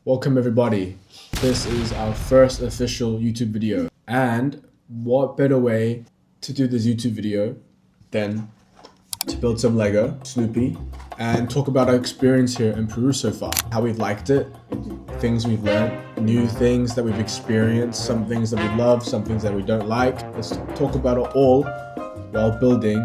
Welcome everybody. This is our first official YouTube video. And what better way to do this YouTube video than to build some Lego, Snoopy, and talk about our experience here in Peru so far. How we've liked it, things we've learned, new things that we've experienced, some things that we love, some things that we don't like. Let's talk about it all while building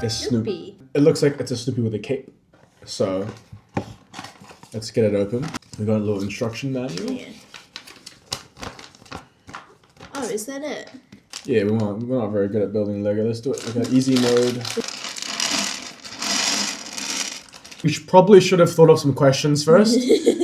this Snoopy. It looks like it's a Snoopy with a cape. So let's get it open. We got a little instruction manual. Yeah. Oh, is that it? Yeah, we're not very good at building Lego. Let's do it like an easy mode. We probably should have thought of some questions first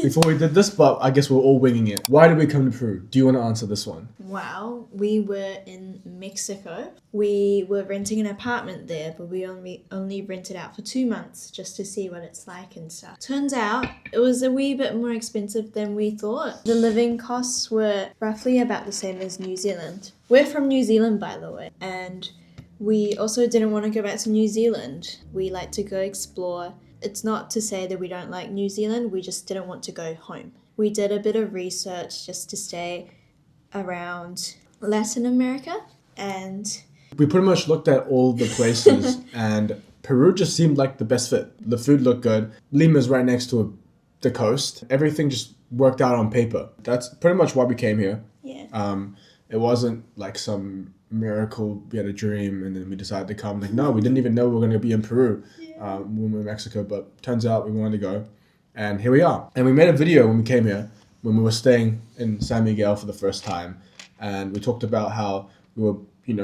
before we did this, but I guess we're all winging it. Why did we come to Peru? Do you want to answer this one? Well, we were in Mexico. We were renting an apartment there, but we only rented out for 2 months just to see what it's like and stuff. Turns out it was a wee bit more expensive than we thought. The living costs were roughly about the same as New Zealand. We're from New Zealand, by the way, and we also didn't want to go back to New Zealand. We like to go explore. It's not to say that we don't like New Zealand, we just didn't want to go home. We did a bit of research just to stay around Latin America, and we pretty much looked at all the places and Peru just seemed like the best fit. The food looked good. Lima's right next to the coast. Everything just worked out on paper. That's pretty much why we came here. Yeah. It wasn't like some miracle, we had a dream and then we decided to come. Like, no, we didn't even know we were going to be in Peru when we were in Mexico, but turns out we wanted to go. And here we are. And we made a video when we came here, when we were staying in San Miguel for the first time. And we talked about how we were,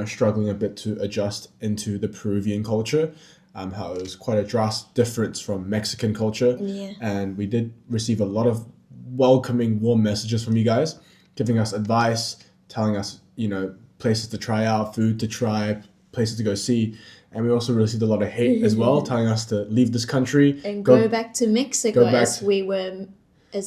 struggling a bit to adjust into the Peruvian culture, how it was quite a drastic difference from Mexican culture. Yeah. And we did receive a lot of welcoming, warm messages from you guys, giving us advice, telling us, places to try out, food to try, places to go see. And we also received a lot of hate as well, telling us to leave this country. And go back to Mexico as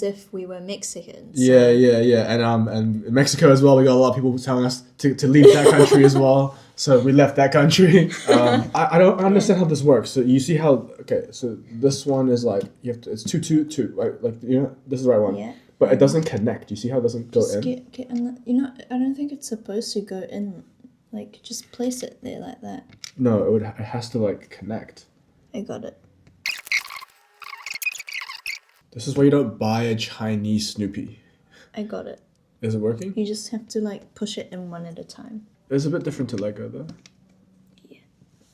if we were Mexicans. So. Yeah. And in Mexico as well, we got a lot of people telling us to leave that country as well. So we left that country. I don't understand how this works. So you see how, so this one is like, it's 2, right? Like, this is the right one. Yeah. But it doesn't connect. You see how it doesn't go in? Get in I don't think it's supposed to go in. Like, just place it there like that. No, it has to, connect. I got it. This is why you don't buy a Chinese Snoopy. I got it. Is it working? You just have to, push it in one at a time. It's a bit different to Lego, though. Yeah.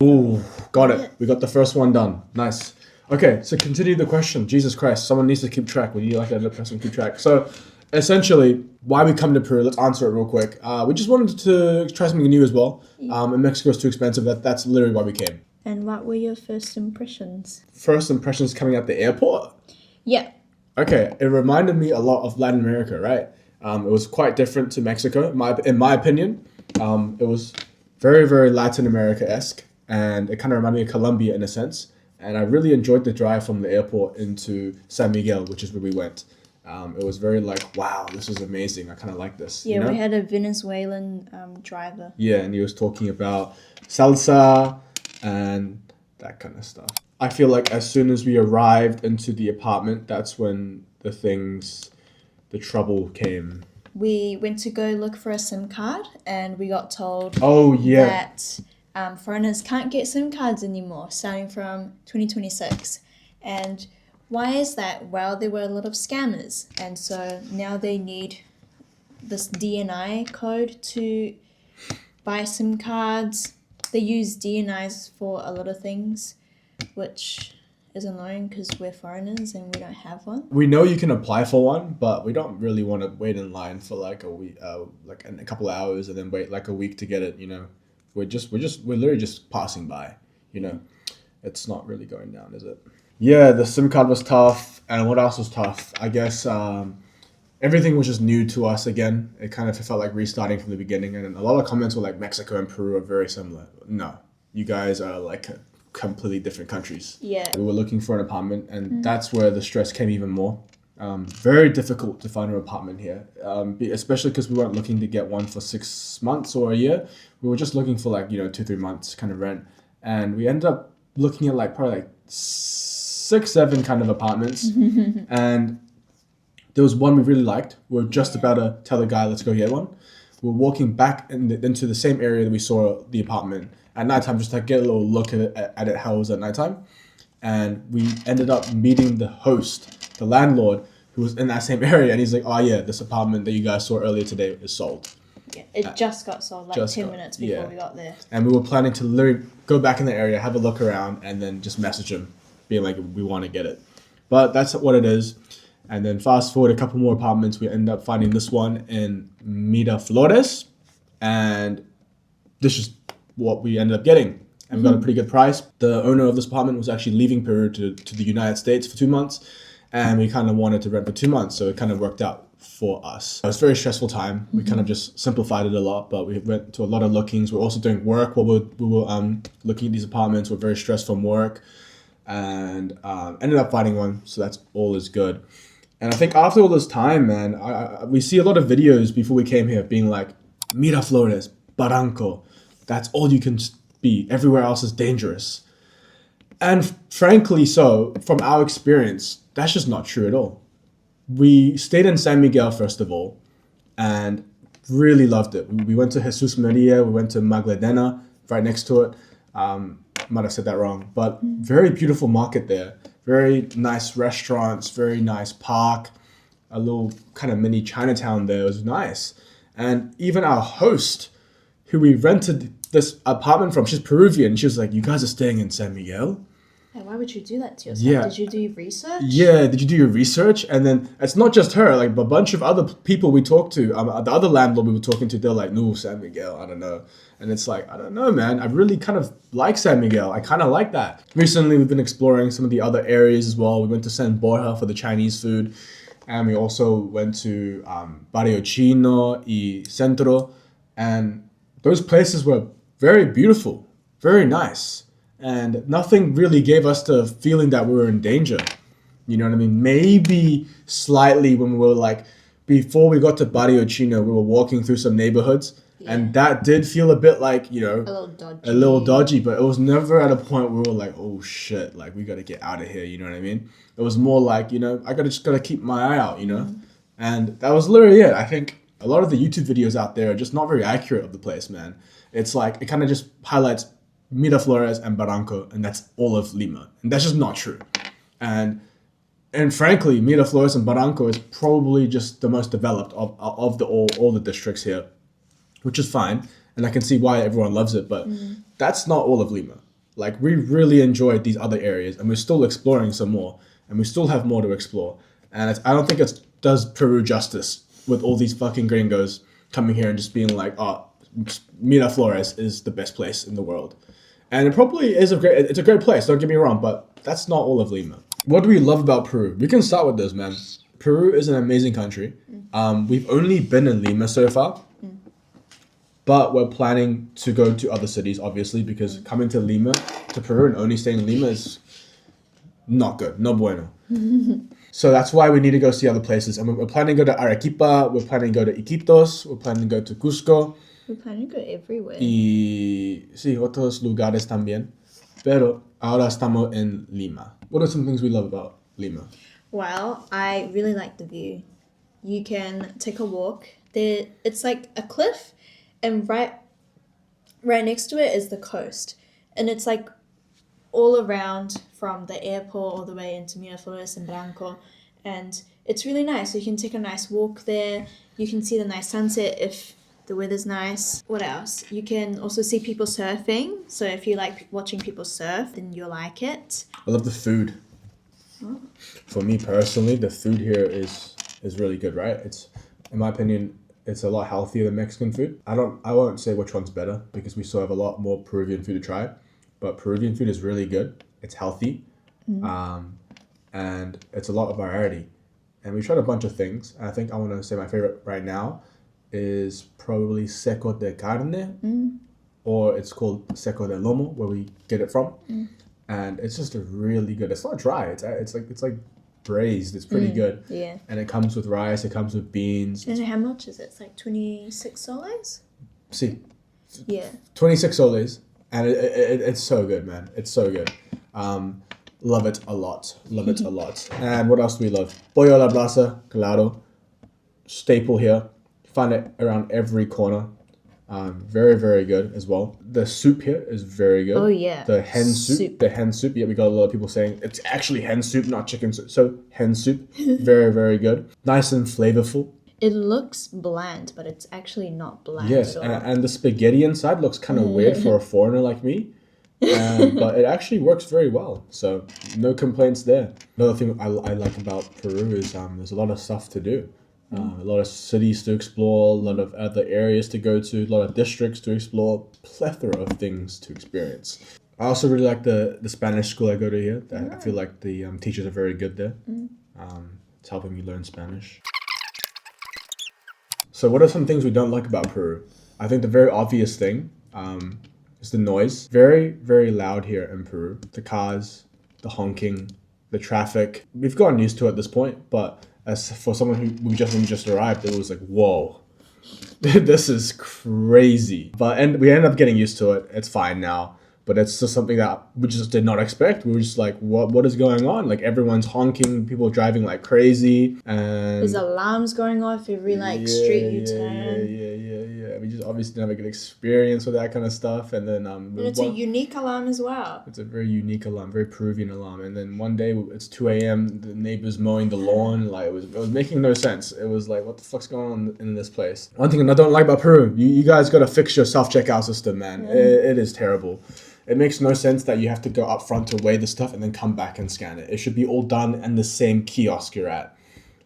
Ooh, got it. We got the first one done. Nice. Okay, so continue the question. Jesus Christ, someone needs to keep track. We need another person to keep track. So, essentially, why we come to Peru? Let's answer it real quick. We just wanted to try something new as well. And Mexico is too expensive. That's literally why we came. And what were your first impressions? First impressions coming out the airport? Yeah. Okay, it reminded me a lot of Latin America, right? It was quite different to Mexico, in my opinion. It was very, very Latin America-esque. And it kind of reminded me of Colombia in a sense. And I really enjoyed the drive from the airport into San Miguel, which is where we went. It was very wow, this is amazing. I kind of like this. Yeah, we had a Venezuelan driver. Yeah, and he was talking about salsa and that kind of stuff. I feel like as soon as we arrived into the apartment, that's when the trouble came. We went to go look for a SIM card and we got told that foreigners can't get SIM cards anymore starting from 2026. And why is that? Well, there were a lot of scammers. And so now they need this DNI code to buy SIM cards. They use DNIs for a lot of things, which is annoying because we're foreigners and we don't have one. We know you can apply for one, but we don't really want to wait in line for a week, a couple of hours and then wait a week to get it, We're literally just passing by, It's not really going down, is it? Yeah, the SIM card was tough. And what else was tough? I guess everything was just new to us again. It kind of felt like restarting from the beginning. And a lot of comments were like, Mexico and Peru are very similar. No, you guys are completely different countries. Yeah. We were looking for an apartment and that's where the stress came even more. Very difficult to find an apartment here, especially because we weren't looking to get one for 6 months or a year. We were just looking for 2-3 months kind of rent. And we ended up looking at probably 6-7 kind of apartments. And There was one we really liked. We were just about to tell the guy, let's go get one. We were walking back into the same area that we saw the apartment at nighttime, just to get a little look at it, how it was at nighttime. And we ended up meeting the host, the landlord, who was in that same area. And he's like, oh yeah, this apartment that you guys saw earlier today is sold. Yeah, it just got sold like 10 minutes before we got there. And we were planning to literally go back in the area, have a look around, and then just message him, being like, we want to get it. But that's what it is. And then fast forward a couple more apartments, we end up finding this one in Miraflores. And this is what we ended up getting. And we got a pretty good price. The owner of this apartment was actually leaving Peru to the United States for 2 months. And we kind of wanted to rent for 2 months. So it kind of worked out for us. It was a very stressful time. We kind of just simplified it a lot, but we went to a lot of lookings. We're also doing work while we were looking at these apartments. We're very stressed from work and ended up finding one. So that's all is good. And I think after all this time, man, we see a lot of videos before we came here being like, Miraflores, Barranco, that's all you can be. Everywhere else is dangerous. And frankly so, from our experience, that's just not true at all. We stayed in San Miguel, first of all, and really loved it. We went to Jesus Maria, we went to Magdalena, right next to it. Might have said that wrong, but very beautiful market there. Very nice restaurants, very nice park, a little kind of mini Chinatown there. It was nice. And even our host, who we rented this apartment from, she's Peruvian. She was like, you guys are staying in San Miguel? Hey, why would you do that to yourself? Yeah. Did you do your research? Yeah, did you do your research? And then it's not just her, like a bunch of other people we talked to, the other landlord we were talking to, they're like, no, San Miguel, I don't know. And it's like, I don't know, man. I really kind of like San Miguel. I kind of like that. Recently, we've been exploring some of the other areas as well. We went to San Borja for the Chinese food. And we also went to Barrio Chino y Centro. And those places were very beautiful, very nice. And nothing really gave us the feeling that we were in danger. You know what I mean? Maybe slightly when we were like, before we got to Barrio Chino, we were walking through some neighborhoods. Yeah. And that did feel a bit like, you know, a little dodgy, but it was never at a point where we were like, oh shit, like we got to get out of here. You know what I mean? It was more like, you know, I just got to keep my eye out, you know? Mm-hmm. And that was literally it. I think a lot of the YouTube videos out there are just not very accurate of the place, man. It's like, it kind of just highlights Miraflores and Barranco, and that's all of Lima. And that's just not true. And frankly, Miraflores and Barranco is probably just the most developed of all the districts here, which is fine. And I can see why everyone loves it, but that's not all of Lima. Like, we really enjoyed these other areas, and we're still exploring some more, and we still have more to explore. And I don't think it does Peru justice with all these fucking gringos coming here and just being like, oh, Miraflores is the best place in the world. And it probably is it's a great place, don't get me wrong, but that's not all of Lima. What do we love about Peru? We can start with this, man. Peru is an amazing country. We've only been in Lima so far, but we're planning to go to other cities, obviously, because coming to Lima, to Peru, and only staying in Lima is not good, no bueno. So that's why we need to go see other places. And we're planning to go to Arequipa, we're planning to go to Iquitos, we're planning to go to Cusco. We're planning to go everywhere. Y sí, otros lugares también. Pero ahora estamos en Lima. What are some things we love about Lima? Well, I really like the view. You can take a walk. It's like a cliff, and right next to it is the coast. And it's like all around from the airport all the way into Miraflores and Barranco. And it's really nice. So you can take a nice walk there. You can see the nice sunset if the weather's nice. What else? You can also see people surfing. So if you like watching people surf, then you'll like it. I love the food. Oh. For me personally, the food here is really good, right? It's, in my opinion, it's a lot healthier than Mexican food. I won't say which one's better because we still have a lot more Peruvian food to try. But Peruvian food is really good. It's healthy. And it's a lot of variety. And we tried a bunch of things. I think I want to say my favorite right now is probably seco de carne, or it's called seco de lomo, where we get it from. And it's just a really good, it's not dry, it's like braised, it's pretty good. Yeah. And it comes with rice, it comes with beans. And how much is it? It's like 26 soles? Sí. Yeah. 26 soles. And it's so good, man. It's so good. Love it a lot. Love it a lot. And what else do we love? Pollo a la brasa, claro. Staple here. Find it around every corner. Very, very good as well. The soup here is very good. Oh, yeah. The hen soup. The hen soup. Yeah, we got a lot of people saying it's actually hen soup, not chicken soup. So hen soup, very, very good. Nice and flavorful. It looks bland, but it's actually not bland Yes, at all. and the spaghetti inside looks kind of weird for a foreigner like me. But it actually works very well. So no complaints there. Another thing I like about Peru is there's a lot of stuff to do. A lot of cities to explore, a lot of other areas to go to, a lot of districts to explore, plethora of things to experience. I also really like the Spanish school I go to here. I feel like the teachers are very good there. It's helping me learn Spanish. So what are some things we don't like about Peru? I think the very obvious thing is the noise. Very, very loud here in Peru. The cars, the honking, the traffic. We've gotten used to it at this point, but as for someone who we just arrived, it was like, whoa, this is crazy. And we ended up getting used to it. It's fine now. But it's just something that we just did not expect. We were just like, what is going on? Like everyone's honking, people driving like crazy, and There's alarms going off every street you turn. Yeah. We just obviously didn't have a good experience with that kind of stuff. And then And it's a unique alarm as well. it's a very unique alarm, very Peruvian alarm. And then one day it's 2 a.m. The neighbors mowing the lawn, like it was making no sense. It was like, what the fuck's going on in this place? One thing I don't like about Peru, you guys gotta fix your self-checkout system, man. It is terrible. It makes no sense that you have to go up front to weigh the stuff and then come back and scan it. It should be all done in the same kiosk you're at.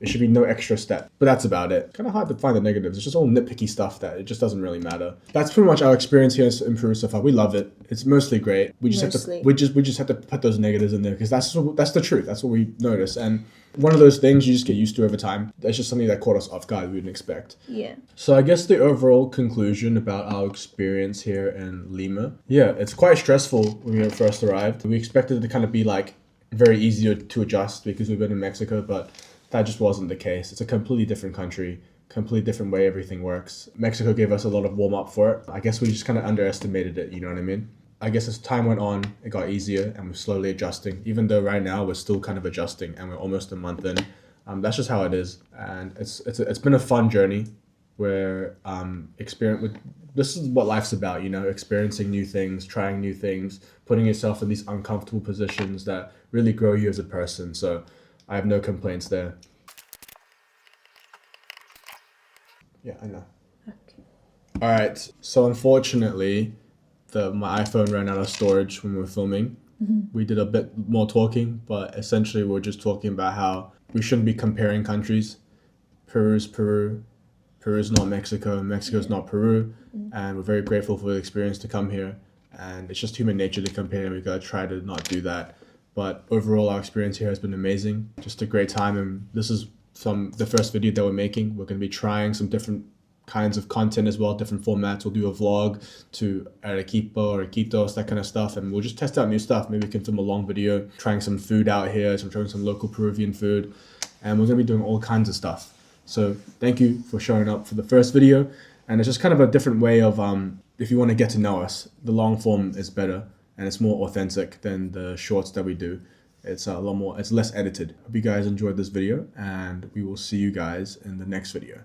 It should be no extra step. But that's about it. Kind of hard to find the negatives. It's just all nitpicky stuff that it just doesn't really matter. That's pretty much our experience here in Peru so far. We love it. It's mostly great. We just have to put those negatives in there because that's the truth. That's what we notice. And one of those things you just get used to over time. That's just something that caught us off guard we didn't expect. Yeah. So I guess the overall conclusion about our experience here in Lima, yeah, it's quite stressful when we first arrived. We expected it to kind of be like very easy to adjust because we've been in Mexico, but that just wasn't the case. It's a completely different country, completely different way everything works. Mexico gave us a lot of warm up for it. I guess we just kind of underestimated it, you know what I mean? I guess as time went on, it got easier and we're slowly adjusting, even though right now we're still kind of adjusting and we're almost a month in. That's just how it is. And it's been a fun journey where this is what life's about, you know, experiencing new things, trying new things, putting yourself in these uncomfortable positions that really grow you as a person. So I have no complaints there. Yeah, I know. Okay. All right. So unfortunately, my iPhone ran out of storage when we were filming. We did a bit more talking, but essentially we're just talking about how we shouldn't be comparing countries. Peru's Peru. Peru's not Mexico. Mexico's not Peru. And we're very grateful for the experience to come here. And it's just human nature to compare, and we gotta try to not do that. But overall, our experience here has been amazing. Just a great time, and this is from the first video that we're making. We're going to be trying some different kinds of content as well, different formats. We'll do a vlog to Arequipa or Iquitos, that kind of stuff, and we'll just test out new stuff. Maybe we can film a long video, trying some food out here, trying some local Peruvian food, and we're going to be doing all kinds of stuff. So thank you for showing up for the first video, and it's just kind of a different way of, if you want to get to know us, the long form is better. And it's more authentic than the shorts that we do. It's it's less edited. Hope you guys enjoyed this video, and we will see you guys in the next video.